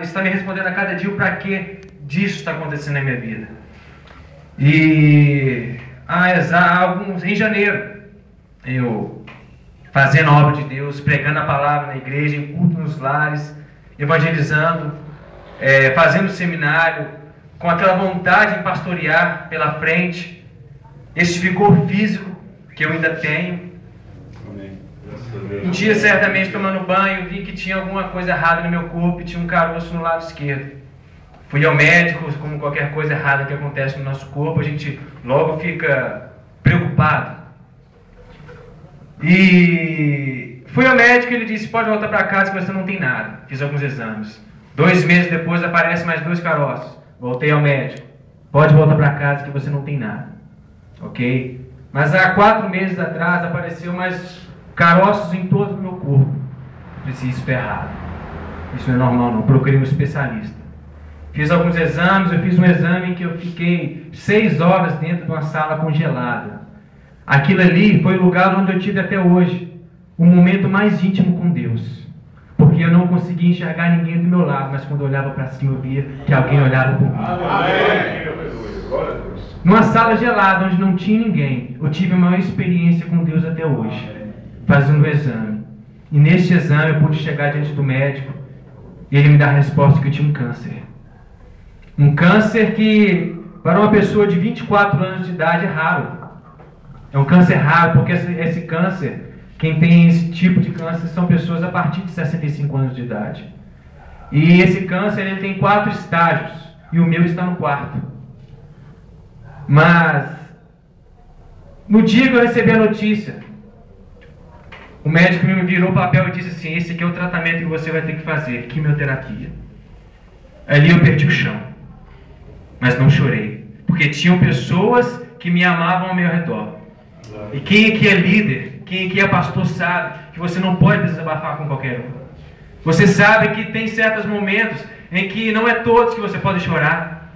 está me respondendo a cada dia o para que disso está acontecendo na minha vida. E em janeiro, eu fazendo a obra de Deus, pregando a palavra na igreja, em culto nos lares, evangelizando, fazendo seminário, com aquela vontade de pastorear pela frente, esse vigor físico que eu ainda tenho. Um dia, certamente, tomando banho, vi que tinha alguma coisa errada no meu corpo e tinha um caroço no lado esquerdo. Fui ao médico, como qualquer coisa errada que acontece no nosso corpo, a gente logo fica preocupado. E fui ao médico e ele disse: pode voltar para casa que você não tem nada. Fiz alguns exames. 2 meses depois aparecem mais 2 caroços. Voltei ao médico: pode voltar para casa que você não tem nada. Ok? Mas há 4 meses atrás apareceu mais caroços em todo o meu corpo. Eu disse: isso é errado. Isso não é normal não. Procurei um especialista. Fiz alguns exames. Eu fiz um exame em que eu fiquei 6 horas dentro de uma sala congelada. Aquilo ali foi o lugar onde eu tive até hoje um momento mais íntimo com Deus. Porque eu não conseguia enxergar ninguém do meu lado, mas quando eu olhava para cima eu via que alguém olhava por mim. Numa sala gelada onde não tinha ninguém, eu tive a maior experiência com Deus até hoje, fazendo o exame. E neste exame eu pude chegar diante do médico e ele me dá a resposta que eu tinha um câncer. Um câncer que para uma pessoa de 24 anos de idade é raro. É um câncer raro, porque esse câncer, quem tem esse tipo de câncer são pessoas a partir de 65 anos de idade. E esse câncer ele tem 4 estágios, e o meu está no 4º. Mas, no dia que eu recebi a notícia, o médico me virou o papel e disse assim: esse aqui é o tratamento que você vai ter que fazer, quimioterapia. Ali eu perdi o chão, mas não chorei, porque tinham pessoas que me amavam ao meu redor. E quem aqui é líder, quem aqui é pastor sabe que você não pode desabafar com qualquer um. Você sabe que tem certos momentos em que não é todos que você pode chorar.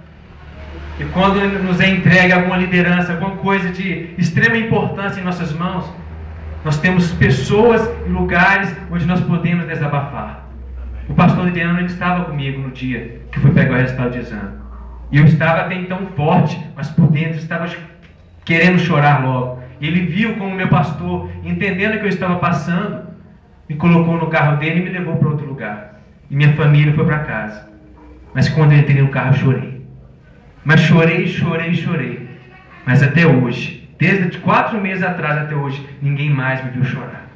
E quando nos é entregue alguma liderança, alguma coisa de extrema importância em nossas mãos, nós temos pessoas e lugares onde nós podemos desabafar. O pastor Lidiano estava comigo no dia que fui pegar o resultado de exame. E eu estava até então forte, mas por dentro estava querendo chorar logo. Ele viu como meu pastor, entendendo o que eu estava passando, me colocou no carro dele e me levou para outro lugar. E minha família foi para casa. Mas quando eu entrei no carro, eu chorei. Mas chorei. Mas até hoje, desde 4 meses atrás até hoje, ninguém mais me viu chorar.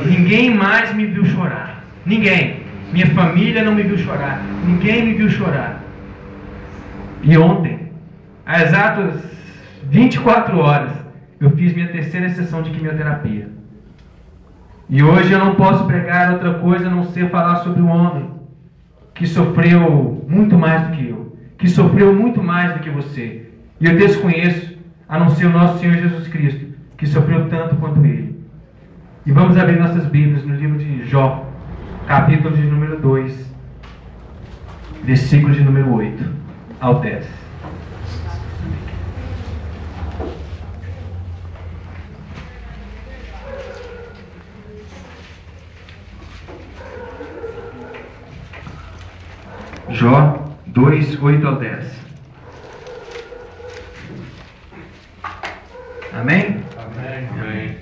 Ninguém mais me viu chorar. Ninguém. Minha família não me viu chorar. Ninguém me viu chorar. E ontem, há exatos 24 horas, eu fiz minha 3ª sessão de quimioterapia. E hoje eu não posso pregar outra coisa a não ser falar sobre um homem que sofreu muito mais do que eu, que sofreu muito mais do que você. E eu desconheço, a não ser o nosso Senhor Jesus Cristo, que sofreu tanto quanto ele. E vamos abrir nossas Bíblias no livro de Jó, capítulo de número 2, versículo de número 8 ao 10. Jó 2, 8 ao 10. Amém? Amém?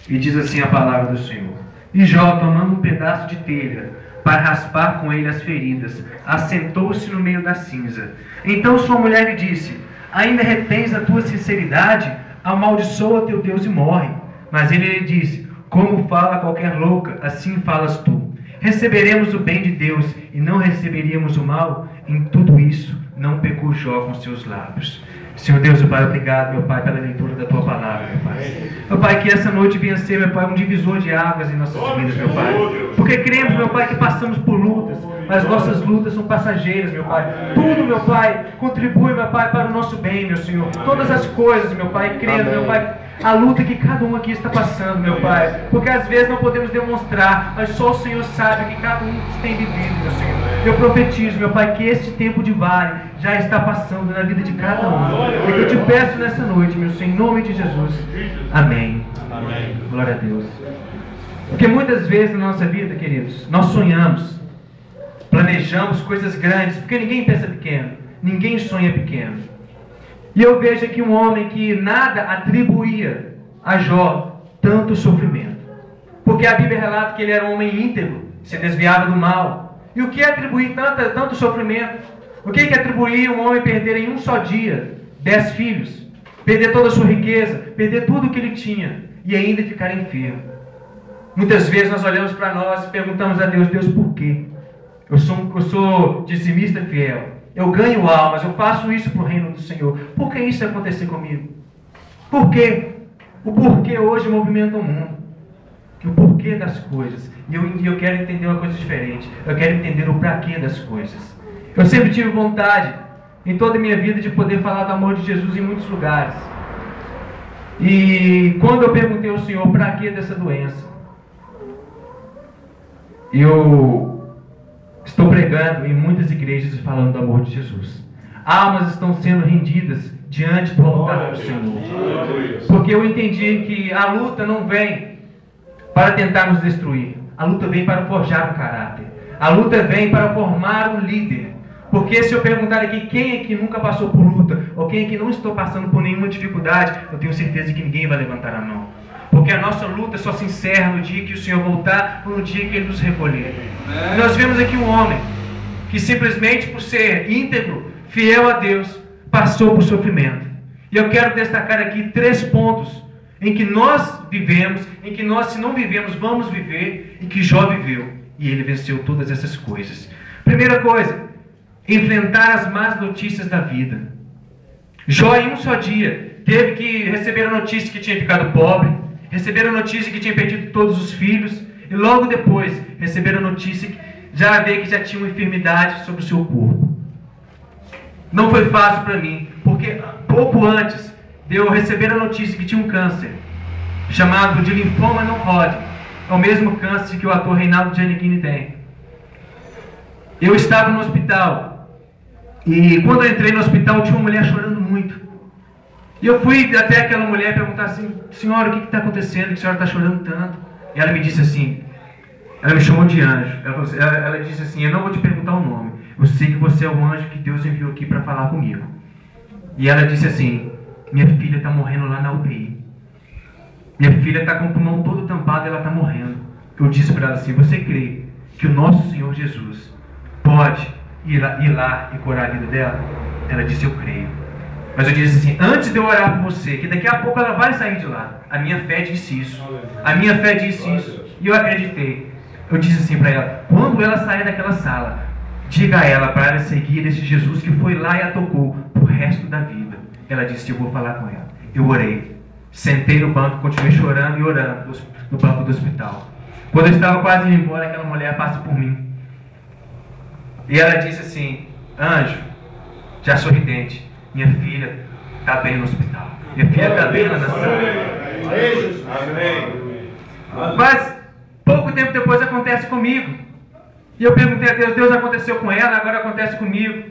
E diz assim a palavra do Senhor: E Jó, tomando um pedaço de telha, para raspar com ele as feridas, assentou-se no meio da cinza. Então sua mulher lhe disse: Ainda retens a tua sinceridade? Amaldiçoa teu Deus e morre. Mas ele lhe disse: Como fala qualquer louca, assim falas tu. Receberemos o bem de Deus e não receberíamos o mal? Em tudo isso não pecou Jó com seus lábios. Senhor Deus, meu Pai, obrigado, meu Pai, pela leitura da Tua palavra, meu Pai. Meu Pai, que essa noite venha ser, meu Pai, um divisor de águas em nossas vidas, meu Pai. Porque cremos, meu Pai, que passamos por lutas, mas nossas lutas são passageiras, meu Pai. Tudo, meu Pai, contribui, meu Pai, para o nosso bem, meu Senhor. Todas as coisas, meu Pai, crendo, meu Pai, a luta que cada um aqui está passando, meu Pai. Porque às vezes não podemos demonstrar, mas só o Senhor sabe o que cada um tem vivido, meu Senhor. Eu profetizo, meu Pai, que este tempo de vale já está passando na vida de cada um. E que eu te peço nessa noite, meu Senhor, em nome de Jesus. Amém. Amém. Glória a Deus. Porque muitas vezes na nossa vida, queridos, nós sonhamos, planejamos, almejamos coisas grandes, porque ninguém pensa pequeno, ninguém sonha pequeno. E eu vejo aqui um homem que nada atribuía a Jó tanto sofrimento, porque a Bíblia relata que ele era um homem íntegro, se desviava do mal. E o que é atribuir tanto sofrimento? O que é atribuir um homem perder em um só dia 10 filhos, perder toda a sua riqueza, perder tudo o que ele tinha e ainda ficar enfermo? Muitas vezes nós olhamos para nós e perguntamos a Deus: Deus, por quê? Eu sou dizimista fiel, eu ganho almas, eu faço isso para o reino do Senhor. Por que isso acontecer comigo? Por quê? O porquê hoje movimenta o mundo. O porquê das coisas. E eu quero entender uma coisa diferente. Eu quero entender o porquê das coisas. Eu sempre tive vontade, em toda a minha vida, de poder falar do amor de Jesus em muitos lugares. E quando eu perguntei ao Senhor para que dessa doença, eu estou pregando em muitas igrejas e falando do amor de Jesus. Almas estão sendo rendidas diante do altar do Senhor. Porque eu entendi que a luta não vem para tentar nos destruir. A luta vem para forjar o caráter. A luta vem para formar um líder. Porque se eu perguntar aqui quem é que nunca passou por luta, ou quem é que não estou passando por nenhuma dificuldade, eu tenho certeza que ninguém vai levantar a mão. Porque a nossa luta só se encerra no dia que o Senhor voltar, ou no dia que Ele nos recolher. Nós vemos aqui um homem que simplesmente por ser íntegro, fiel a Deus, passou por sofrimento. E eu quero destacar aqui 3 pontos em que nós vivemos, em que nós, se não vivemos, vamos viver, e que Jó viveu. E ele venceu todas essas coisas. Primeira coisa, enfrentar as más notícias da vida. Jó, em um só dia, teve que receber a notícia que tinha ficado pobre, receber a notícia que tinha perdido todos os filhos, e logo depois, receber a notícia que já tinha uma enfermidade sobre o seu corpo. Não foi fácil para mim, porque pouco antes de eu receber a notícia que tinha um câncer, chamado de linfoma não Hodgkin, é o mesmo câncer que o ator Reinaldo Giannichini tem. Eu estava no hospital, e quando eu entrei no hospital tinha uma mulher chorando muito. E eu fui até aquela mulher perguntar assim: senhora, o que está acontecendo, que a senhora está chorando tanto? E ela me disse assim, ela me chamou de anjo, ela disse assim: eu não vou te perguntar o nome, eu sei que você é o anjo que Deus enviou aqui para falar comigo. E ela disse assim: minha filha está morrendo lá na UTI. Minha filha está com o pulmão todo tampado e ela está morrendo. Eu disse para ela assim: você crê que o nosso Senhor Jesus pode ir lá e curar a vida dela? Ela disse: eu creio. Mas eu disse assim: antes de eu orar por você, que daqui a pouco ela vai sair de lá, a minha fé disse isso. A minha fé disse isso. E eu acreditei. Eu disse assim para ela: quando ela sair daquela sala, diga a ela para ela seguir esse Jesus que foi lá e a tocou pro resto da vida. Ela disse: eu vou falar com ela. Eu orei. Sentei no banco, continuei chorando e orando no banco do hospital. Quando eu estava quase indo embora, aquela mulher passa por mim. E ela disse assim: anjo, já sorridente, minha filha está bem no hospital. Minha filha está bem lá na sala. Mas pouco tempo depois acontece comigo. E eu perguntei a Deus: Deus, aconteceu com ela, agora acontece comigo.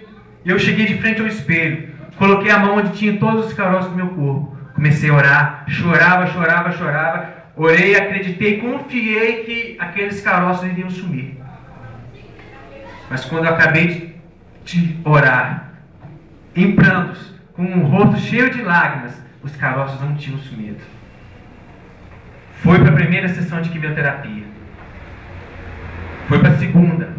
E eu cheguei de frente ao espelho, coloquei a mão onde tinha todos os caroços do meu corpo. Comecei a orar, chorava. Orei, acreditei, confiei que aqueles caroços iriam sumir. Mas quando eu acabei de orar, em prantos, com um rosto cheio de lágrimas, os caroços não tinham sumido. Foi para a primeira sessão de quimioterapia. Foi para a segunda.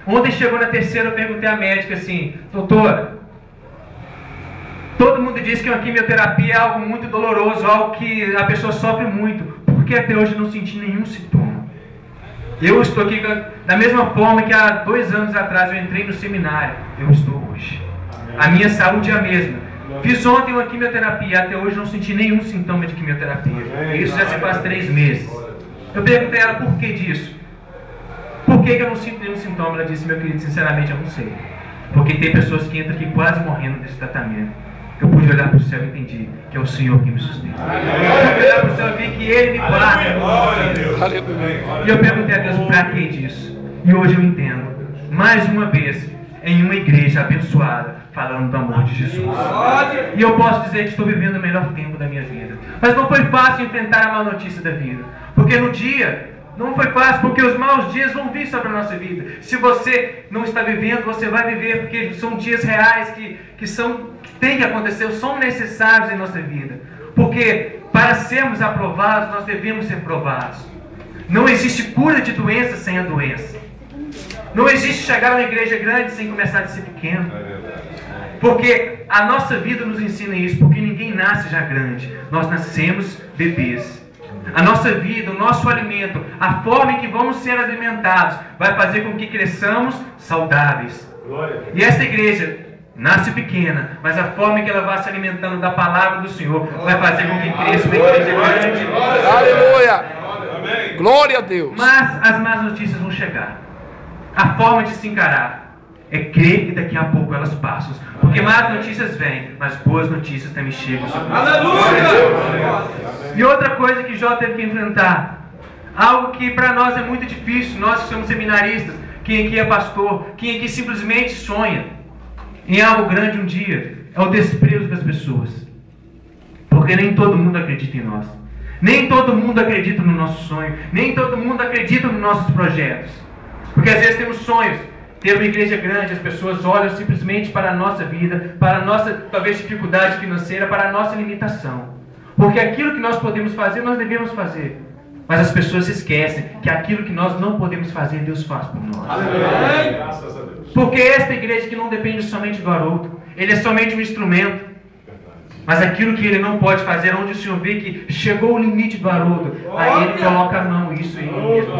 Ontem chegou na terceira, eu perguntei à médica assim: doutora, todo mundo diz que uma quimioterapia é algo muito doloroso, algo que a pessoa sofre muito. Por que até hoje não senti nenhum sintoma? Eu estou aqui da mesma forma que há 2 anos atrás eu entrei no seminário. Eu estou hoje. A minha saúde é a mesma. Fiz ontem uma quimioterapia, até hoje não senti nenhum sintoma de quimioterapia. Isso já se faz 3 meses. Eu perguntei a ela por que disso. Por que eu não sinto nenhum sintoma? Ela disse: meu querido, sinceramente eu não sei. Porque tem pessoas que entram aqui quase morrendo desse tratamento. Eu pude olhar para o céu e entendi que é o Senhor que me sustenta. Eu pude olhar para o céu e vi que Ele me guarda. E eu perguntei a Deus: para que disso? E hoje eu entendo, mais uma vez, em uma igreja abençoada, falando do amor de Jesus. E eu posso dizer que estou vivendo o melhor tempo da minha vida. Mas não foi fácil enfrentar a má notícia da vida. Porque no dia Não foi fácil, porque os maus dias vão vir sobre a nossa vida. Se você não está vivendo, você vai viver, porque são dias reais que tem que acontecer, são necessários em nossa vida. Porque para sermos aprovados, nós devemos ser provados. Não existe cura de doença sem a doença. Não existe chegar a uma igreja grande sem começar de ser pequeno. Porque a nossa vida nos ensina isso, porque ninguém nasce já grande. Nós nascemos bebês. A nossa vida, o nosso alimento, a forma em que vamos ser alimentados, vai fazer com que cresçamos saudáveis. E essa igreja nasce pequena, mas a forma em que ela vai se alimentando da palavra do Senhor vai fazer com que cresça uma igreja grande. Aleluia! Glória a Deus! Mas as más notícias vão chegar. A forma de se encarar é crer que daqui a pouco elas passam. Porque más notícias vêm, mas boas notícias também chegam. Aleluia! E outra coisa que Jó teve que enfrentar, algo que para nós é muito difícil, nós que somos seminaristas, quem aqui é pastor, quem aqui simplesmente sonha em algo grande um dia, é o desprezo das pessoas. Porque nem todo mundo acredita em nós. Nem todo mundo acredita no nosso sonho. Nem todo mundo acredita nos nossos projetos. Porque às vezes temos sonhos, ter uma igreja grande, as pessoas olham simplesmente para a nossa vida, para a nossa, talvez, dificuldade financeira, para a nossa limitação. Porque aquilo que nós podemos fazer, nós devemos fazer. Mas as pessoas esquecem que aquilo que nós não podemos fazer, Deus faz por nós. Amém. Porque esta igreja que não depende somente do Haroldo, ele é somente um instrumento. Mas aquilo que ele não pode fazer, onde o Senhor vê que chegou o limite do Haroldo, aí ele coloca a mão, isso e isso.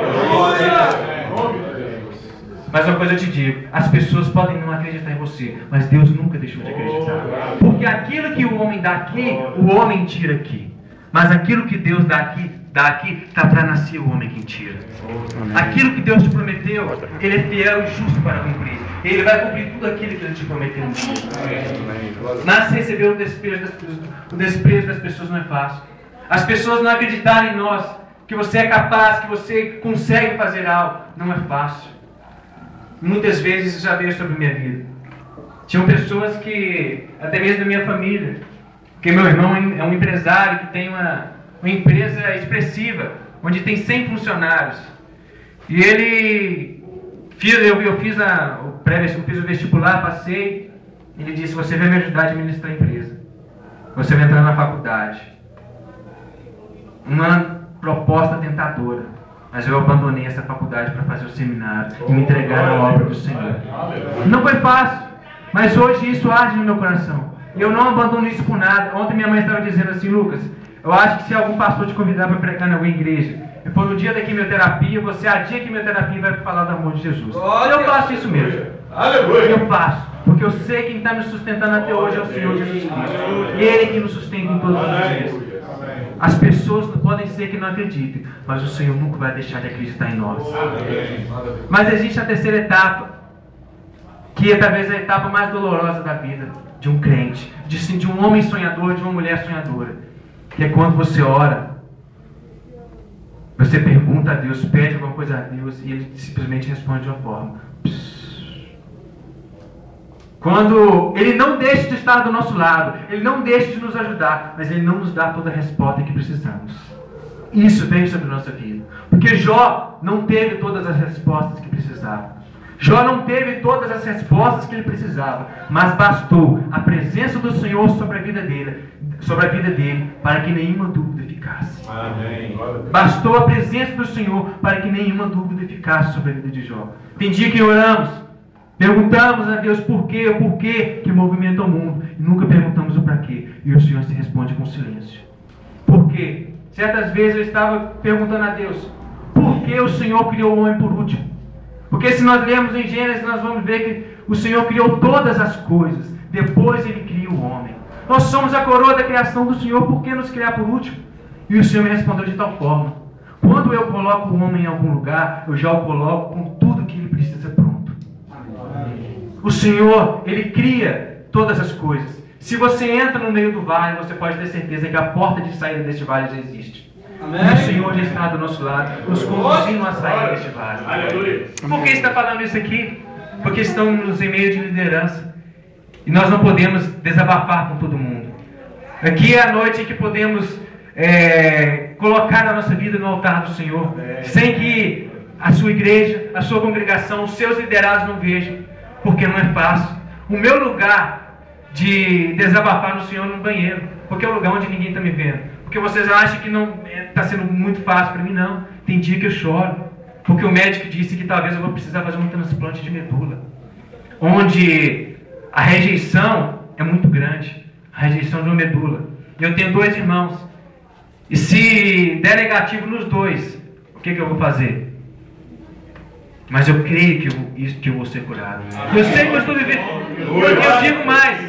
Mas uma coisa eu te digo, as pessoas podem não acreditar em você, mas Deus nunca deixou de acreditar. Porque aquilo que o homem dá aqui, o homem tira aqui. Mas aquilo que Deus dá aqui, está para nascer o homem que tira. Aquilo que Deus te prometeu, Ele é fiel e justo para cumprir. Ele vai cumprir tudo aquilo que Ele te prometeu. Mas receber o desprezo das pessoas não é fácil. As pessoas não acreditarem em nós, que você é capaz, que você consegue fazer algo, não é fácil. Muitas vezes isso já veio sobre a minha vida. Tinham pessoas que, até mesmo da minha família, porque meu irmão é um empresário que tem uma empresa expressiva, onde tem 100 funcionários. E ele, eu fiz o vestibular, passei, ele disse, você vai me ajudar a administrar a empresa. Você vai entrar na faculdade. Uma proposta tentadora. Mas eu abandonei essa faculdade para fazer o seminário e me entregar na obra do Senhor. Não foi fácil, mas hoje isso arde no meu coração. E eu não abandono isso por nada. Ontem minha mãe estava dizendo assim, Lucas, eu acho que se algum pastor te convidar para pregar em alguma igreja, e for no dia da quimioterapia, você adia a quimioterapia e vai falar do amor de Jesus. Eu faço isso mesmo. Eu faço, porque eu sei que quem está me sustentando até hoje é o Senhor Jesus Cristo. Ele que nos sustenta em todos os dias. As pessoas podem ser que não acreditem, mas o Senhor nunca vai deixar de acreditar em nós. Mas existe a terceira etapa, que é talvez a etapa mais dolorosa da vida de um crente, de um homem sonhador, de uma mulher sonhadora, que é quando você ora, você pergunta a Deus, pede alguma coisa a Deus e Ele simplesmente responde de uma forma. Quando Ele não deixa de estar do nosso lado, Ele não deixa de nos ajudar, mas Ele não nos dá toda a resposta que precisamos. Isso vem sobre a nossa vida. Porque Jó não teve todas as respostas que precisava. Jó não teve todas as respostas que ele precisava, mas bastou a presença do Senhor sobre a vida dele, para que nenhuma dúvida ficasse. Amém. Bastou a presença do Senhor para que nenhuma dúvida ficasse sobre a vida de Jó. Tem dia que oramos, perguntamos a Deus por quê que movimenta o mundo, e nunca perguntamos o para quê, e o Senhor se responde com silêncio. Por quê? Certas vezes eu estava perguntando a Deus, por que o Senhor criou o homem por último? Porque se nós lermos em Gênesis, nós vamos ver que o Senhor criou todas as coisas, depois Ele cria o homem. Nós somos a coroa da criação do Senhor, por que nos criar por último? E o Senhor me respondeu de tal forma, quando eu coloco o homem em algum lugar, eu já o coloco com tudo que ele precisa pronto. O Senhor, Ele cria todas as coisas. Se você entra no meio do vale, você pode ter certeza que a porta de saída deste vale já existe. Amém. E o Senhor já está do nosso lado, nos conduzindo a sair deste vale. Aleluia. Por que está falando isso aqui? Porque estamos em meio de liderança. E nós não podemos desabafar com todo mundo. Aqui é a noite em que podemos colocar a nossa vida no altar do Senhor, sem que a sua igreja, a sua congregação, os seus liderados não vejam, porque não é fácil. O meu lugar de desabafar no Senhor no banheiro, porque é o lugar onde ninguém está me vendo. Porque vocês acham que não está sendo muito fácil para mim, não. Tem dia que eu choro, porque o médico disse que talvez eu vou precisar fazer um transplante de medula, onde a rejeição é muito grande, a rejeição de uma medula. Eu tenho 2 irmãos, e se der negativo nos 2, o que eu vou fazer? Mas eu creio que eu vou ser curado. Eu sei que eu estou vivendo. Porque eu digo mais.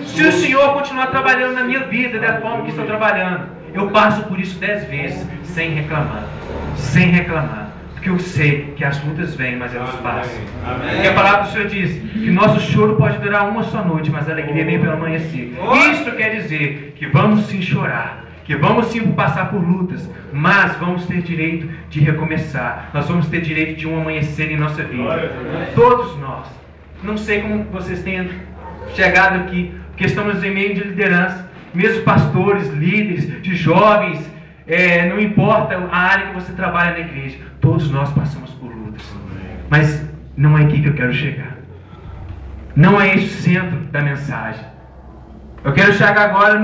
Se o Senhor continuar trabalhando na minha vida da forma que estou trabalhando, eu passo por isso 10 vezes, sem reclamar. Sem reclamar. Porque eu sei que as lutas vêm, mas elas passam. E a palavra do Senhor diz que nosso choro pode durar uma só noite, mas a alegria vem pelo amanhecer. Isso quer dizer que vamos sim chorar, que vamos sim passar por lutas, mas vamos ter direito de recomeçar. Nós vamos ter direito de um amanhecer em nossa vida. Todos nós. Não sei como vocês tenham chegado aqui, porque estamos em meio de liderança, mesmo pastores, líderes, de jovens, não importa a área que você trabalha na igreja, todos nós passamos por lutas. Mas não é aqui que eu quero chegar. Não é esse o centro da mensagem. Eu quero chegar agora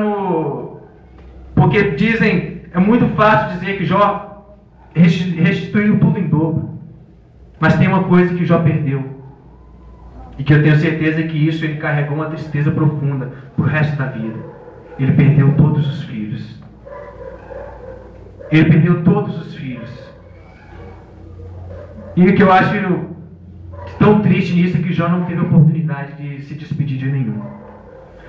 porque dizem, é muito fácil dizer que Jó restituiu tudo em dobro. Mas tem uma coisa que Jó perdeu. E que eu tenho certeza que isso ele carregou uma tristeza profunda para o resto da vida. Ele perdeu todos os filhos. Ele perdeu todos os filhos. E o que eu acho tão triste nisso é que Jó não teve a oportunidade de se despedir de nenhum.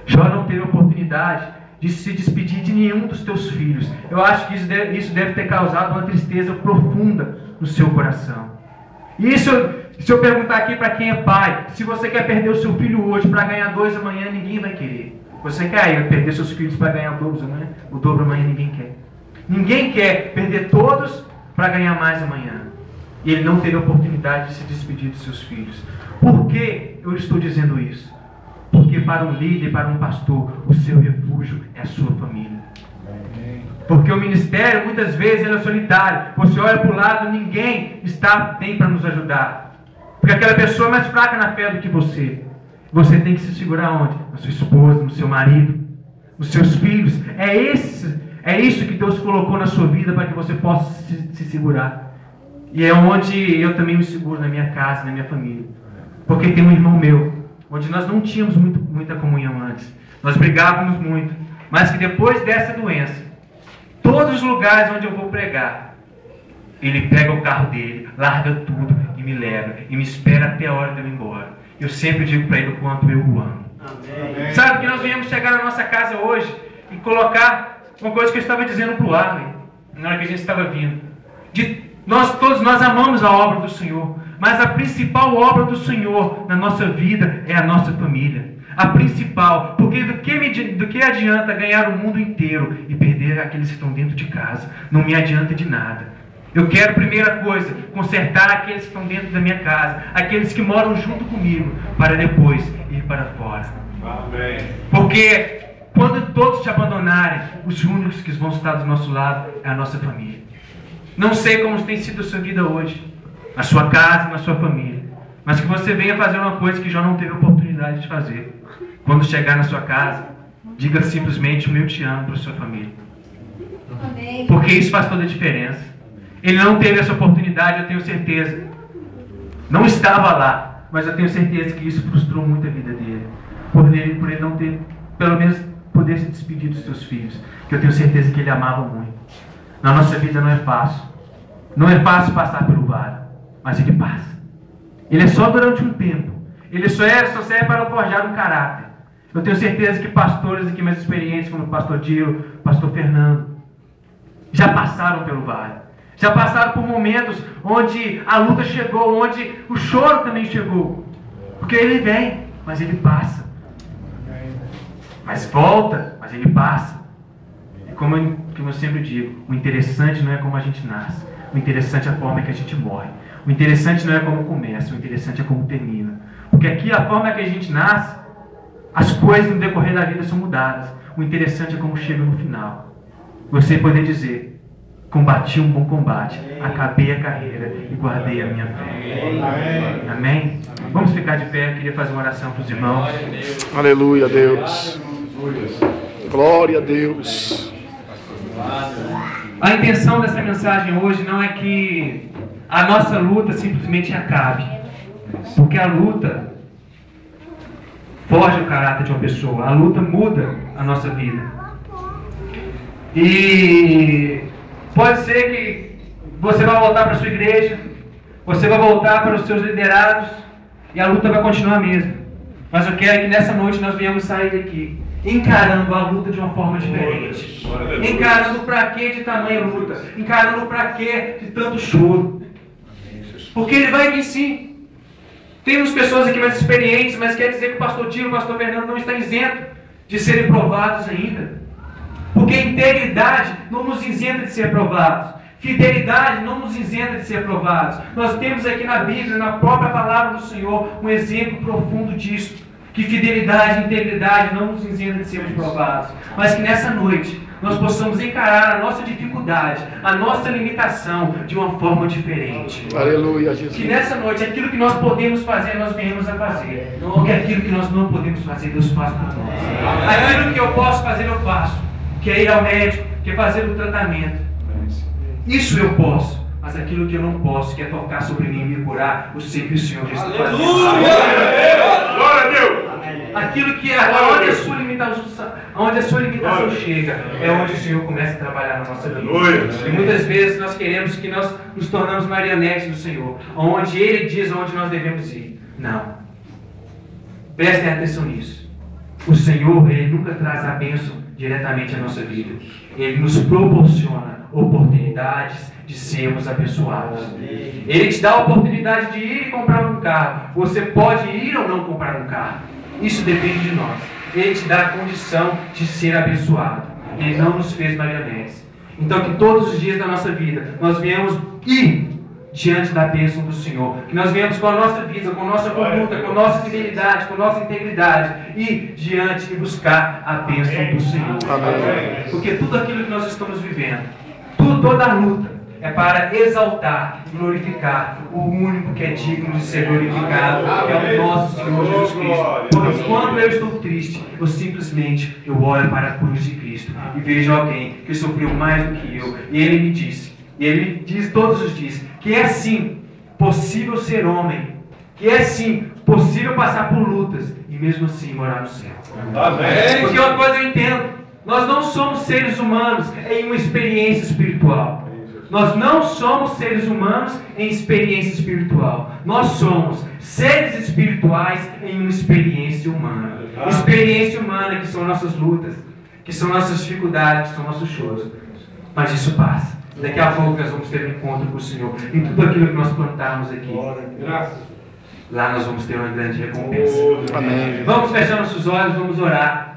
Jó não teve a oportunidade de se despedir de nenhum dos teus filhos. Eu acho que isso deve ter causado uma tristeza profunda no seu coração. Isso, se eu perguntar aqui para quem é pai, se você quer perder o seu filho hoje para ganhar 2 amanhã, ninguém vai querer. Você quer perder seus filhos para ganhar o dobro amanhã, ninguém quer. Ninguém quer perder todos para ganhar mais amanhã. E ele não teve a oportunidade de se despedir dos seus filhos. Por que eu estou dizendo isso? Porque para um líder, para um pastor, o seu refúgio é a sua família. Porque o ministério, muitas vezes, ele é solitário. Você olha para o lado, ninguém está bem para nos ajudar. Porque aquela pessoa é mais fraca na fé do que você. Você tem que se segurar onde? Na sua esposa, no seu marido, nos seus filhos. É isso que Deus colocou na sua vida para que você possa se segurar. E é onde eu também me seguro na minha casa, na minha família. Porque tem um irmão meu, onde nós não tínhamos muita comunhão antes. Nós brigávamos muito. Mas que depois dessa doença, todos os lugares onde eu vou pregar, ele pega o carro dele, larga tudo e me leva. E me espera até a hora de eu ir embora. Eu sempre digo para ele o quanto eu o amo. Amém. Sabe que nós viemos chegar na nossa casa hoje e colocar uma coisa que eu estava dizendo para o Arlen, na hora que a gente estava vindo. Todos nós amamos a obra do Senhor, mas a principal obra do Senhor na nossa vida é a nossa família. A principal, porque do que adianta ganhar o mundo inteiro e perder aqueles que estão dentro de casa? Não me adianta de nada. Eu quero, primeira coisa, consertar aqueles que estão dentro da minha casa, aqueles que moram junto comigo, para depois ir para fora. Amém. Porque quando todos te abandonarem, os únicos que vão estar do nosso lado é a nossa família. Não sei como tem sido a sua vida hoje, na sua casa, na sua família, mas que você venha fazer uma coisa que já não teve oportunidade de fazer. Quando chegar na sua casa, diga simplesmente o eu te amo para a sua família. Amém. Porque isso faz toda a diferença. Ele não teve essa oportunidade, eu tenho certeza. Não estava lá, mas eu tenho certeza que isso frustrou muito a vida dele. Por ele não ter, pelo menos, poder se despedir dos seus filhos. Que eu tenho certeza que ele amava muito. Na nossa vida não é fácil. Não é fácil passar pelo vale, mas ele passa. Ele é só durante um tempo. Ele só serve para forjar um caráter. Eu tenho certeza que pastores aqui mais experientes, como o pastor Dilo, o pastor Fernando, já passaram pelo vale. Já passaram por momentos onde a luta chegou, onde o choro também chegou. Porque ele vem, mas ele passa. Mas volta, mas ele passa. E como eu sempre digo, o interessante não é como a gente nasce. O interessante é a forma que a gente morre. O interessante não é como começa, o interessante é como termina. Porque aqui a forma que a gente nasce, as coisas no decorrer da vida são mudadas. O interessante é como chega no final. Você poder dizer, combati um bom combate, acabei a carreira e guardei a minha fé. Amém? Vamos ficar de pé, eu queria fazer uma oração para os irmãos. Aleluia, Deus. Glória a Deus. A intenção dessa mensagem hoje não é que a nossa luta simplesmente acabe, porque a luta forja o caráter de uma pessoa, a luta muda a nossa vida. E pode ser que você vai voltar para a sua igreja, você vai voltar para os seus liderados e a luta vai continuar mesmo. Mas eu quero que nessa noite nós venhamos sair daqui encarando a luta de uma forma diferente. Encarando para que de tamanha luta, encarando para que de tanto choro. Porque ele vai vir sim. Temos pessoas aqui mais experientes, mas quer dizer que o pastor Tiro e o pastor Fernando não estão isentos de serem provados ainda. Porque integridade não nos isenta de ser provados. Fidelidade não nos isenta de ser provados. Nós temos aqui na Bíblia, na própria palavra do Senhor, um exemplo profundo disso. Que fidelidade e integridade não nos isenta de sermos provados. Mas que nessa noite nós possamos encarar a nossa dificuldade, a nossa limitação de uma forma diferente. Aleluia, Jesus. Que nessa noite aquilo que nós podemos fazer, nós venhamos a fazer. Porque aquilo que nós não podemos fazer, Deus faz por nós. Aquilo que eu posso fazer, eu faço. Que é ir ao médico, que é fazer o tratamento. Isso eu posso. Mas aquilo que eu não posso, que é tocar sobre mim e me curar, eu sei que o Senhor já está fazendo. Glória a Deus! Aquilo que é onde a sua limitação chega, é onde o Senhor começa a trabalhar na nossa vida. E muitas vezes nós queremos que nós nos tornamos marionetes do Senhor, onde Ele diz onde nós devemos ir. Não. Prestem atenção nisso. O Senhor, Ele nunca traz a bênção diretamente à nossa vida. Ele nos proporciona oportunidades de sermos abençoados. Ele te dá a oportunidade de ir e comprar um carro. Você pode ir ou não comprar um carro. Isso depende de nós. Ele te dá a condição de ser abençoado. Ele não nos fez marionetes. Então que todos os dias da nossa vida nós venhamos ir diante da bênção do Senhor. Que nós venhamos com a nossa vida, com a nossa conduta, com a nossa fidelidade, com a nossa integridade, ir diante e buscar a bênção do Senhor. Amém. Porque tudo aquilo que nós estamos vivendo, toda a luta, é para exaltar e glorificar o único que é digno de ser glorificado, que é o nosso Senhor Jesus Cristo. Pois quando eu estou triste, eu olho para a cruz de Cristo e vejo alguém que sofreu mais do que eu. E ele me diz todos os dias, que é sim possível ser homem, que é sim possível passar por lutas e mesmo assim morar no céu. Amém. Porque uma coisa eu entendo, nós não somos seres humanos em uma experiência espiritual. Nós não somos seres humanos em experiência espiritual. Nós somos seres espirituais em uma experiência humana. Experiência humana que são nossas lutas, que são nossas dificuldades, que são nossos choros. Mas isso passa. Daqui a pouco nós vamos ter um encontro com o Senhor. E tudo aquilo que nós plantarmos aqui, lá nós vamos ter uma grande recompensa. Amém. Vamos fechar nossos olhos, vamos orar.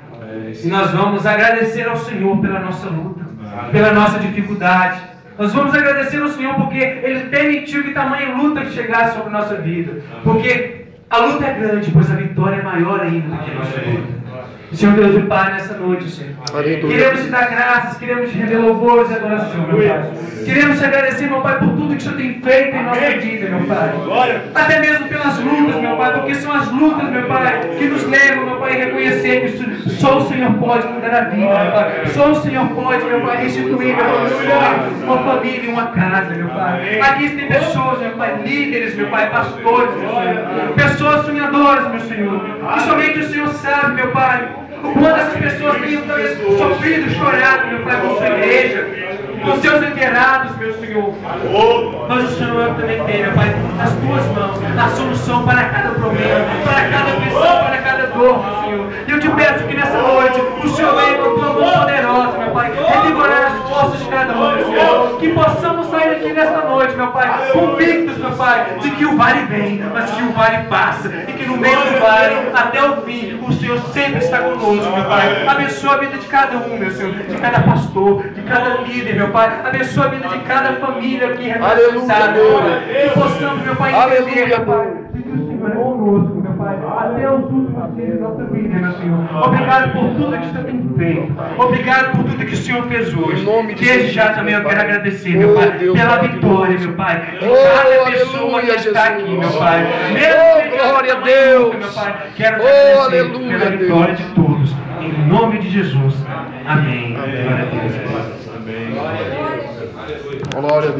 E nós vamos agradecer ao Senhor pela nossa luta, pela nossa dificuldade. Nós vamos agradecer ao Senhor porque Ele permitiu que tamanha luta chegasse sobre a nossa vida. Porque a luta é grande, pois a vitória é maior ainda do que a nossa luta. Senhor Deus e Pai, nessa noite, Senhor, queremos te dar graças, queremos te render louvores e adoração, meu Pai. Queremos te agradecer, meu Pai, por tudo que o Senhor tem feito em nossa vida, meu Pai. Até mesmo pelas lutas, meu Pai, porque são as lutas, meu Pai, que nos levam, meu Pai, a reconhecer que só o Senhor pode mudar a vida, meu Pai. Só o Senhor pode, meu Pai, restituir, meu Pai, uma família e uma casa, meu Pai. Aqui tem pessoas, meu Pai, líderes, meu Pai, pastores, meu Senhor. Pessoas sonhadoras, meu Senhor. Que somente o Senhor sabe, meu Pai, o quanto essas pessoas tenham talvez sofrido, chorado, meu Pai, com sua igreja, com seus liderados, meu Senhor. Mas o Senhor também tem, meu Pai, nas tuas mãos, a solução para cada problema, para cada pressão, para cada dor, meu Senhor. E eu te peço que nessa noite o Senhor venha com tua mão poderosa, meu Pai, revigorar as forças de cada um, meu Senhor. Que possamos sair aqui nesta noite, meu Pai, convictos, meu Pai, de que o vale vem, mas que o vale passa. E que no meio do vale, até o fim, o Senhor sempre está conosco, meu Pai. Abençoa a vida de cada um, meu Senhor, de cada pastor, de cada líder, meu Pai. Abençoa a vida de cada família aqui representada, meu Pai. Que possamos, meu Pai, entender, meu Pai, que o Senhor é conosco, meu Pai, até os últimos dias da nossa vida, meu Senhor. Obrigado por tudo que o Senhor tem feito. Obrigado por tudo que o Senhor fez hoje. Desde já também eu quero agradecer, meu Pai, pela vitória, meu Pai, de cada pessoa que está aqui, meu Pai. Glória a Deus. Meu Pai, quero te agradecer pela vitória de todos. Em nome de Jesus. Amém. Glória a Deus. Glória a Deus.